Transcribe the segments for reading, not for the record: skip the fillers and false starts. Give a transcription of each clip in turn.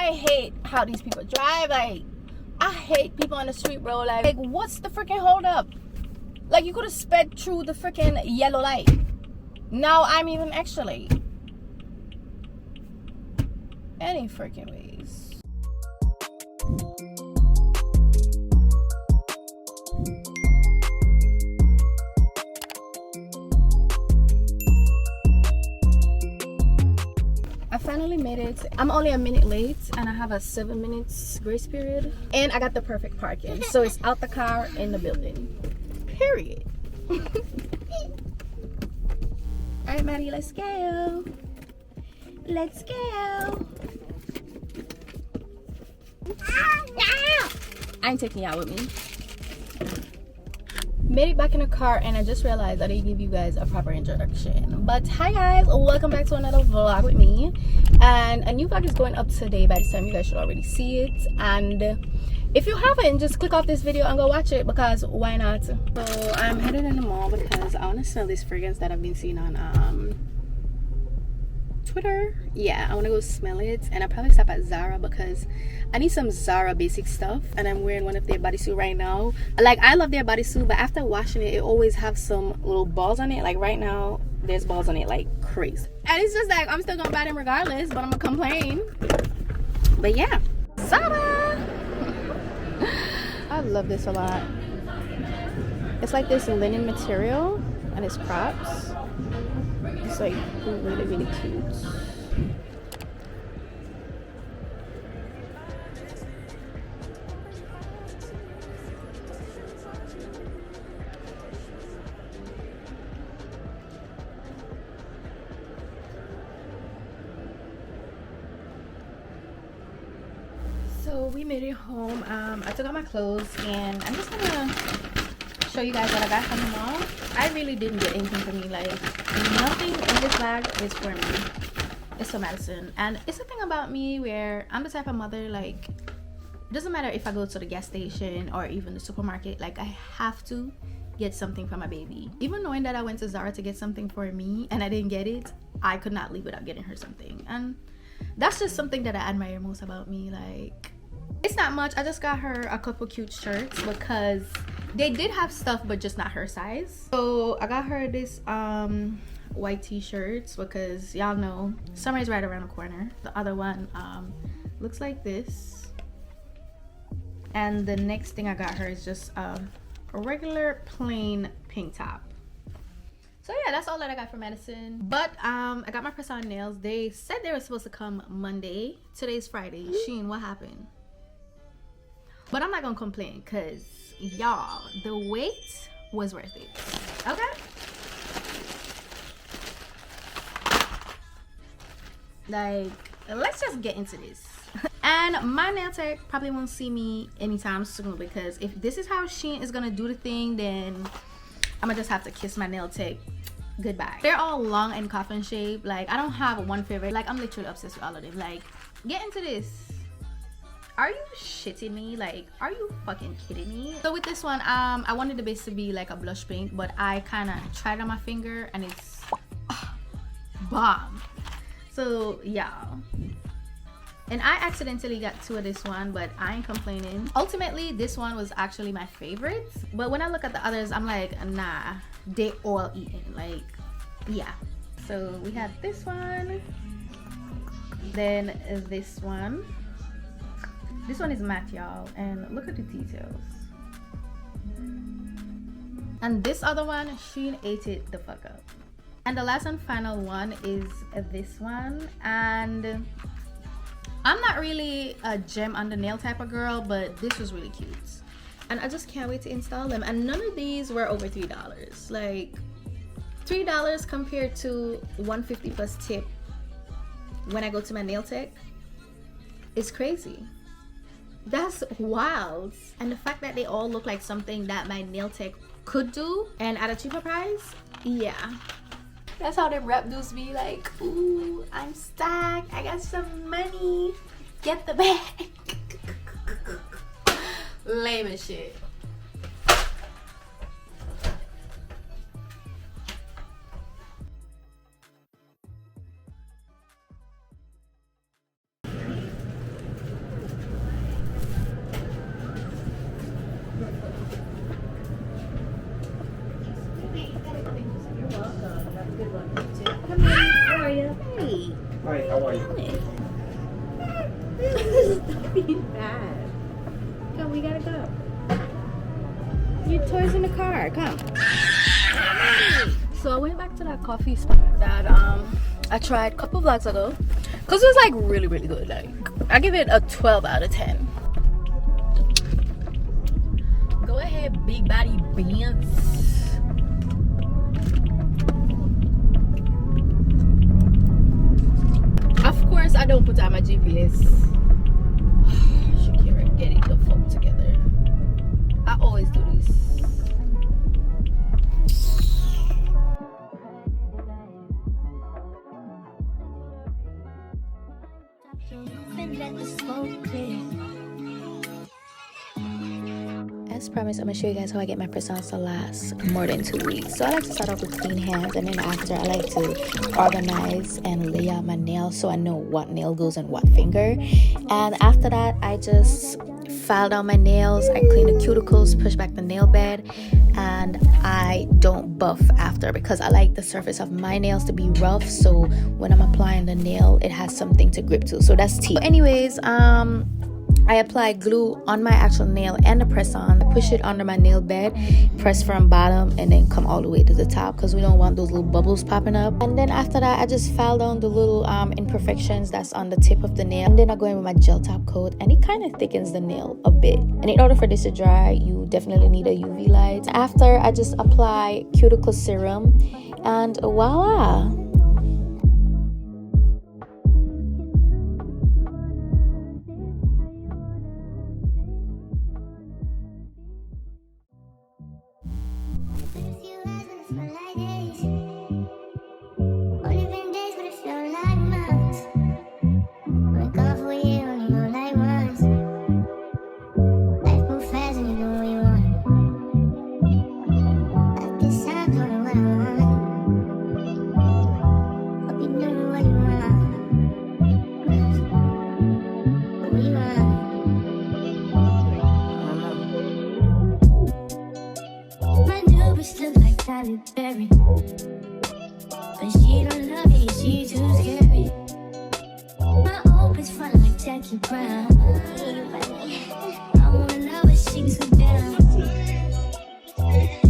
I hate how these people drive. Like, I hate people on the street, bro. Like what's the freaking hold up? Like, you could have sped through the freaking yellow light. Now I'm even extra late. Any freaking ways. I finally made it. I'm only a minute late and I have a 7 minutes grace period. And I got the perfect parking. So it's out the car, in the building. Period. Alright, Maddie, let's go. Let's go. I ain't taking y'all with me. Made it back in the car and I just realized I didn't give you guys a proper introduction. But hi guys, welcome back to another vlog with me. And a new vlog is going up today. By this time you guys should already see it. And if you haven't, just click off this video and go watch it, because why not? So I'm headed in the mall because I want to smell this fragrance that I've been seeing on Twitter. Yeah, I want to go smell it. And I'll probably stop at Zara because I need some Zara basic stuff. And I'm wearing one of their bodysuit right now. Like, I love their bodysuit, but after washing it, it always have some little balls on it. Like right now, there's balls on it like crazy. And it's just like, I'm still gonna buy them regardless, but I'm gonna complain. But yeah, Zara. I love this a lot. It's like this linen material and it's crops. It's like really, really cute. So we made it home. I took out my clothes and I'm just gonna show you guys what I got from the mall. I really didn't get anything for me. Like, nothing in this bag is for me. It's for Madison. And it's the thing about me where I'm the type of mother, like, it doesn't matter if I go to the gas station or even the supermarket, like, I have to get something for my baby. Even knowing that I went to Zara to get something for me and I didn't get it, I could not leave without getting her something. And that's just something that I admire most about me. Like, it's not much. I just got her a couple cute shirts because they did have stuff but just not her size. So I got her this white t-shirts because y'all know summer is right around the corner. The other one looks like this, and the next thing I got her is just a regular plain pink top. So yeah, that's all that I got for Madison. But I got my press-on nails. They said they were supposed to come Monday. Today's Friday. Shein, what happened? But I'm not gonna complain because y'all, the wait was worth it. Okay? Like, let's just get into this. And my nail tech probably won't see me anytime soon, because if this is how Shein is gonna do the thing, then I'm gonna just have to kiss my nail tech goodbye. They're all long and coffin shaped. Like, I don't have one favorite. Like, I'm literally obsessed with all of them. Like, get into this. Are you shitting me? Like, are you fucking kidding me? So with this one, I wanted the base to be like a blush pink, but I kind of tried on my finger and it's bomb. So y'all, and I accidentally got two of this one, but I ain't complaining. Ultimately, this one was actually my favorite, but when I look at the others, I'm like, nah, they all eaten. Like, yeah. So we have this one, then this one. This one is matte, y'all, and look at the details. And this other one, Shein ate it the fuck up. And the last and final one is this one. And I'm not really a gem on the nail type of girl, but this was really cute. And I just can't wait to install them. And none of these were over $3. Like, $3 compared to $150 plus tip when I go to my nail tech is crazy. That's wild. And the fact that they all look like something that my nail tech could do and at a cheaper price, yeah. That's how them rap dudes be like, ooh, I'm stacked, I got some money, get the bag. Lame as shit. Stop being bad. Come, we gotta go. Your toys in the car. Come. So I went back to that coffee spot that I tried a couple vlogs ago, cause it was like really good. Like I give it a 12 out of 10. Go ahead, big body bands. Of course, I don't put on my GPS. Shakera, get it the fuck together. I always do this. As promised, I'm gonna show you guys how I get my press-ons to last more than 2 weeks. So I like to start off with clean hands, and then after I like to organize and lay out my nails so I know what nail goes in what finger. And after that, I just file down my nails, I clean the cuticles, push back the nail bed, and I don't buff after because I like the surface of my nails to be rough, so when I'm applying the nail it has something to grip to. So that's tea. Anyways, I apply glue on my actual nail and the press on. I push it under my nail bed, press from bottom, and then come all the way to the top because we don't want those little bubbles popping up. And then after that, I just file down the little imperfections that's on the tip of the nail. And then I go in with my gel top coat, and it kind of thickens the nail a bit. And in order for this to dry, you definitely need a UV light. After, I just apply cuticle serum, and voila! Berry. But she don't love me, she too scary. My hope is fun like Jackie Brown. I wanna know if she's so down.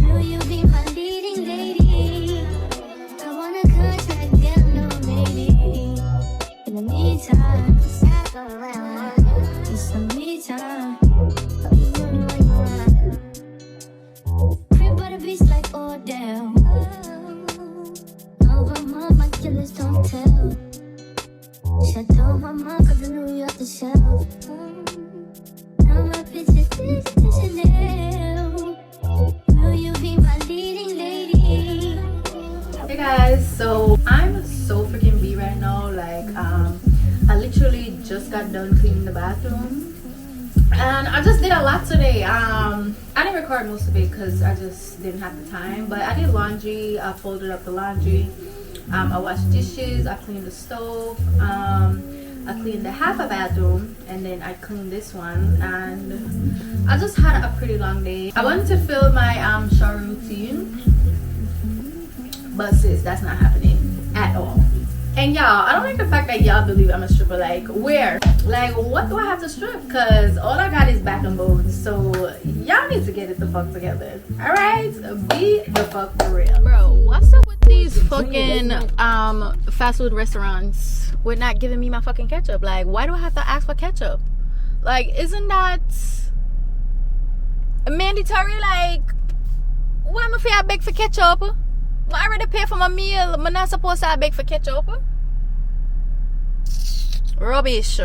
Will you be my leading lady? I wanna contract, get no lady. In the meantime, it's the me time. Like Odell. No, but my killers don't tell. Shut down my mom, cause I knew you off the shelf. Now my bitch is Chanel. Will you be my leading lady? Hey guys, so I'm so freaking beat right now. Like I literally just got done cleaning the bathroom. And I just did a lot today. I didn't record most of it because I just didn't have the time. But I did laundry. I folded up the laundry. I washed dishes. I cleaned the stove. I cleaned the half a bathroom. And then I cleaned this one. And I just had a pretty long day. I wanted to film my shower routine. But sis, that's not happening at all. And y'all, I don't like the fact that y'all believe I'm a stripper. Like, where? Like, what do I have to strip? Because all I got is back and bones. So, y'all need to get it the fuck together. Alright? Be the fuck for real. Bro, what's up with these fucking fast food restaurants with not giving me my fucking ketchup? Like, why do I have to ask for ketchup? Like, isn't that mandatory? Like, why am I beg for ketchup? I already pay for my meal. I'm not supposed to beg for ketchup. Rubbish.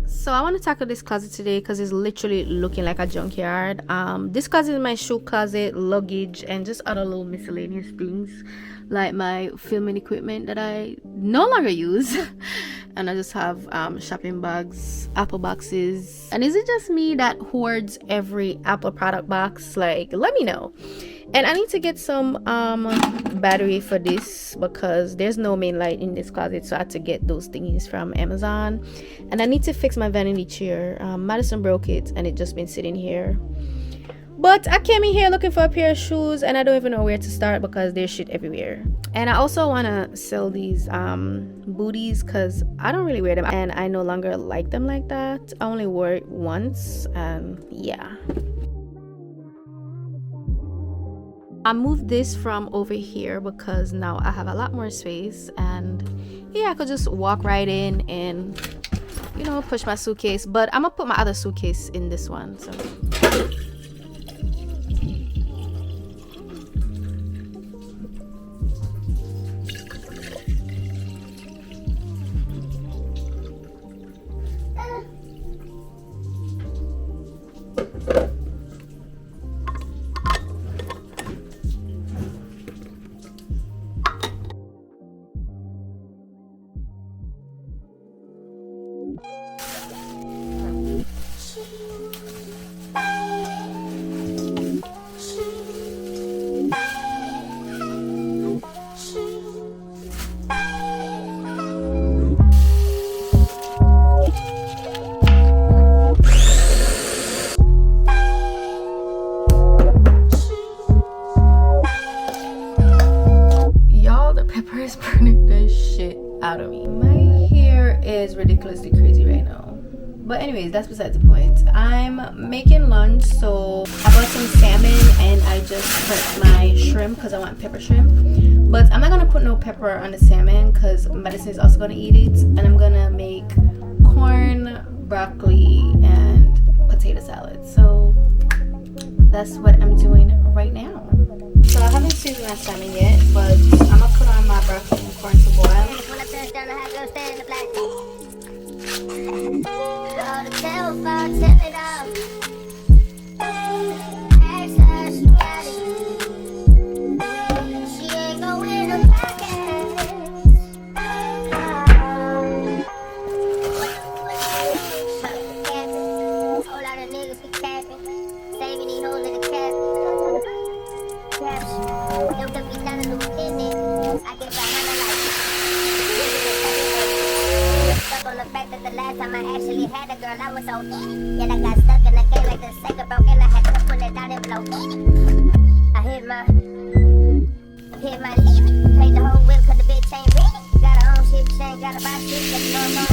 So I want to tackle this closet today because it's literally looking like a junkyard. This closet is my shoe closet, luggage, and just other little miscellaneous things like my filming equipment that I no longer use. And I just have shopping bags, Apple boxes. And is it just me that hoards every Apple product box? Like, let me know. And I need to get some battery for this because there's no main light in this closet, so I had to get those thingies from Amazon. And I need to fix my vanity chair. Madison broke it and it just been sitting here But I came in here looking for a pair of shoes and I don't even know where to start because there's shit everywhere. And I also want to sell these booties because I don't really wear them and I no longer like them like that. I only wore it once and yeah. I moved this from over here because now I have a lot more space and yeah, I could just walk right in and, you know, push my suitcase. But I'm gonna put my other suitcase in this one. So is burning the shit out of me. My hair is ridiculously crazy right now, but anyways, that's besides the point. I'm making lunch, so I bought some salmon and I just prepped my shrimp because I want pepper shrimp, but I'm not gonna put no pepper on the salmon because Madison is also gonna eat it. And I'm gonna make corn, broccoli, and potato salad. So that's what I'm doing right now. So I haven't seasoned my salmon yet, but I'm gonna put on my broccoli and corn to boil. I was so in it. I got stuck in the game like the second broke and I had to pull it down and blow in it. I hit my limit. Paid the whole whip cause the bitch ain't ready. Got her own shit, she ain't gotta buy shit, let me know I'm on.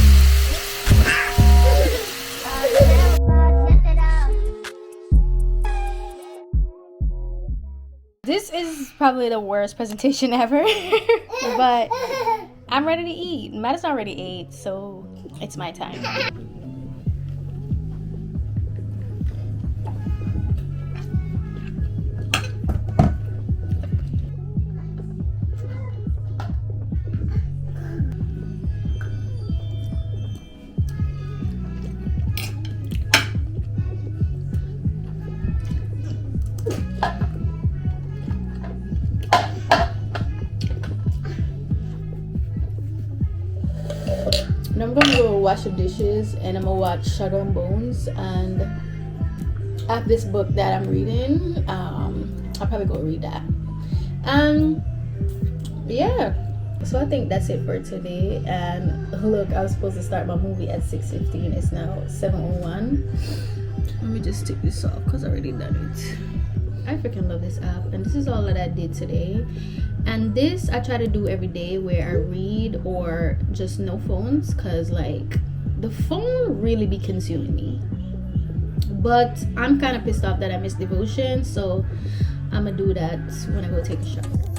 This is probably the worst presentation ever, but I'm ready to eat. Madison already ate, so it's my time. And I'm gonna go wash the dishes and I'm gonna watch Sugar and Bones, and I have this book that I'm reading. I'll probably go read that. Yeah, so I think that's it for today. And look, I was supposed to start my movie at 6:15. It's now 7:01. Let me just take this off because I already done it. I freaking love this app, and this is all that I did today. And this I try to do every day, where I read or just no phones, because like the phone really be consuming me. But I'm kind of pissed off that I missed devotion, so I'm gonna do that when I go take a shower.